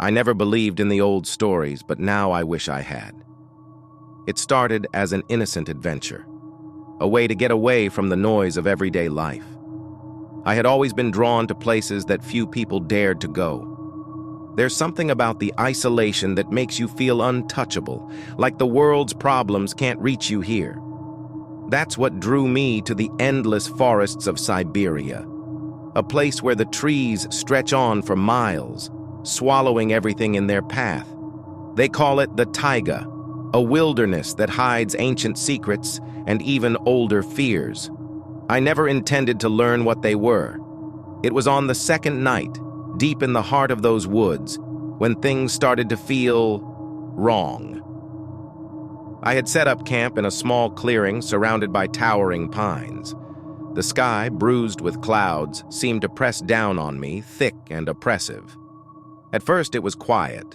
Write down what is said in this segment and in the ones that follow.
I never believed in the old stories, but now I wish I had. It started as an innocent adventure, a way to get away from the noise of everyday life. I had always been drawn to places that few people dared to go. There's something about the isolation that makes you feel untouchable, like the world's problems can't reach you here. That's what drew me to the endless forests of Siberia, a place where the trees stretch on for miles, swallowing everything in their path. They call it the taiga, a wilderness that hides ancient secrets and even older fears. I never intended to learn what they were. It was on the second night, deep in the heart of those woods, when things started to feel wrong. I had set up camp in a small clearing surrounded by towering pines. The sky, bruised with clouds, seemed to press down on me, thick and oppressive. At first it was quiet,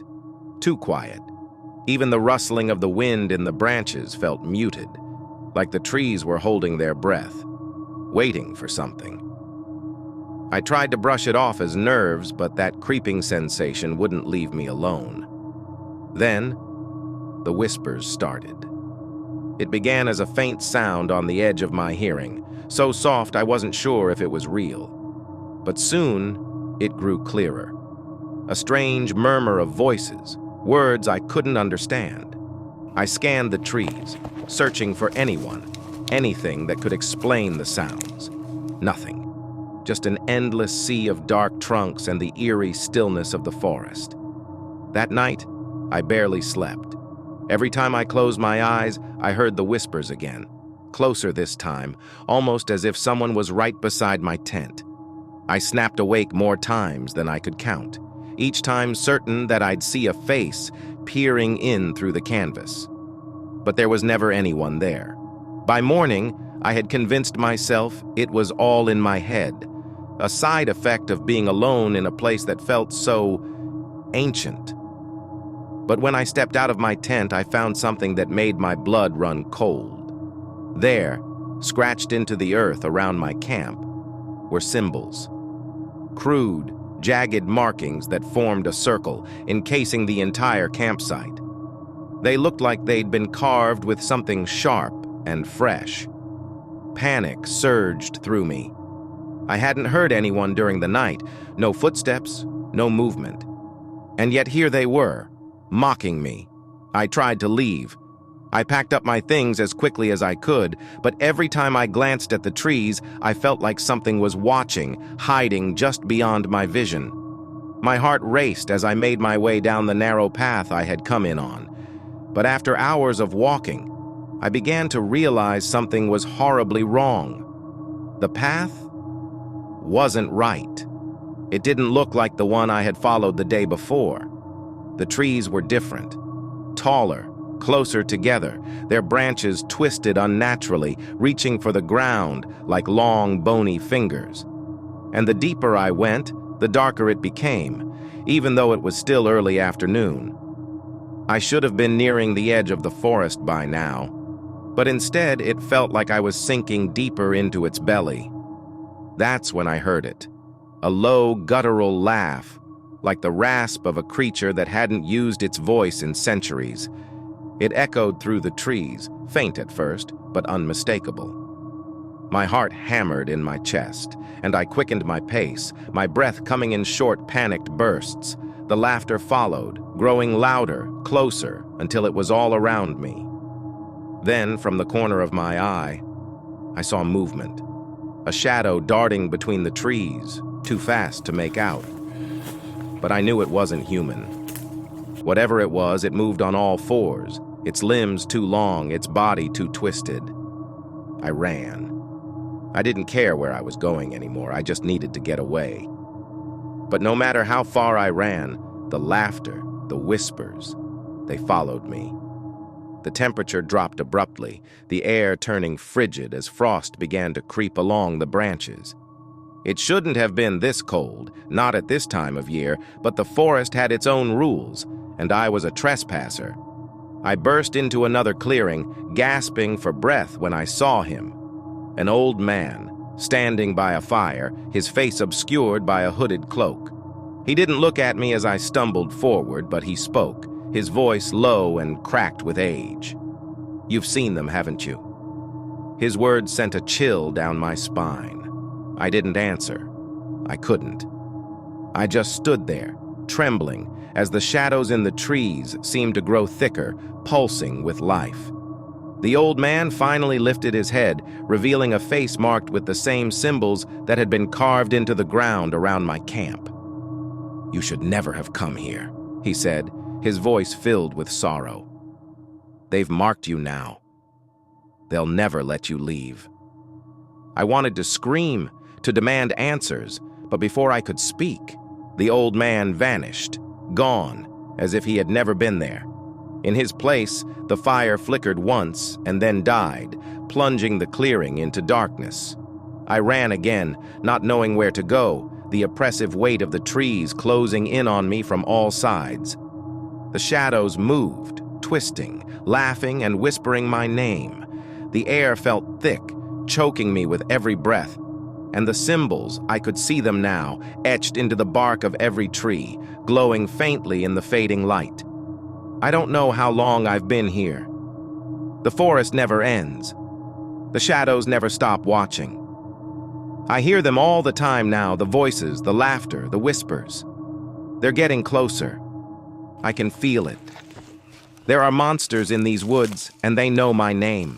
too quiet. Even the rustling of the wind in the branches felt muted, like the trees were holding their breath, waiting for something. I tried to brush it off as nerves, but that creeping sensation wouldn't leave me alone. Then, the whispers started. It began as a faint sound on the edge of my hearing, so soft I wasn't sure if it was real. But soon, it grew clearer. A strange murmur of voices, words I couldn't understand. I scanned the trees, searching for anyone, anything that could explain the sounds. Nothing. Just an endless sea of dark trunks and the eerie stillness of the forest. That night, I barely slept. Every time I closed my eyes, I heard the whispers again, closer this time, almost as if someone was right beside my tent. I snapped awake more times than I could count, each time certain that I'd see a face peering in through the canvas. But there was never anyone there. By morning, I had convinced myself it was all in my head, a side effect of being alone in a place that felt so ancient. But when I stepped out of my tent, I found something that made my blood run cold. There, scratched into the earth around my camp, were symbols. Crude, jagged markings that formed a circle, encasing the entire campsite. They looked like they'd been carved with something sharp and fresh. Panic surged through me. I hadn't heard anyone during the night, no footsteps, no movement. And yet here they were, mocking me. I tried to leave. I packed up my things as quickly as I could, but every time I glanced at the trees, I felt like something was watching, hiding just beyond my vision. My heart raced as I made my way down the narrow path I had come in on. But after hours of walking, I began to realize something was horribly wrong. The path wasn't right. It didn't look like the one I had followed the day before. The trees were different, taller, closer together, their branches twisted unnaturally, reaching for the ground like long, bony fingers. And the deeper I went, the darker it became, even though it was still early afternoon. I should have been nearing the edge of the forest by now, but instead it felt like I was sinking deeper into its belly. That's when I heard it, a low, guttural laugh, like the rasp of a creature that hadn't used its voice in centuries. It echoed through the trees, faint at first, but unmistakable. My heart hammered in my chest, and I quickened my pace, my breath coming in short, panicked bursts. The laughter followed, growing louder, closer, until it was all around me. Then, from the corner of my eye, I saw movement. A shadow darting between the trees, too fast to make out. But I knew it wasn't human. Whatever it was, it moved on all fours, its limbs too long, its body too twisted. I ran. I didn't care where I was going anymore, I just needed to get away. But no matter how far I ran, the laughter, the whispers, they followed me. The temperature dropped abruptly, the air turning frigid as frost began to creep along the branches. It shouldn't have been this cold, not at this time of year, but the forest had its own rules, and I was a trespasser. I burst into another clearing, gasping for breath when I saw him. An old man, standing by a fire, his face obscured by a hooded cloak. He didn't look at me as I stumbled forward, but he spoke, his voice low and cracked with age. "You've seen them, haven't you?" His words sent a chill down my spine. I didn't answer. I couldn't. I just stood there, trembling, as the shadows in the trees seemed to grow thicker, pulsing with life. The old man finally lifted his head, revealing a face marked with the same symbols that had been carved into the ground around my camp. "You should never have come here," he said, his voice filled with sorrow. "They've marked you now. They'll never let you leave." I wanted to scream, to demand answers, but before I could speak, the old man vanished, gone, as if he had never been there. In his place, the fire flickered once and then died, plunging the clearing into darkness. I ran again, not knowing where to go, the oppressive weight of the trees closing in on me from all sides. The shadows moved, twisting, laughing and whispering my name. The air felt thick, choking me with every breath. And the symbols, I could see them now, etched into the bark of every tree, glowing faintly in the fading light. I don't know how long I've been here. The forest never ends. The shadows never stop watching. I hear them all the time now, the voices, the laughter, the whispers. They're getting closer. I can feel it. There are monsters in these woods, and they know my name.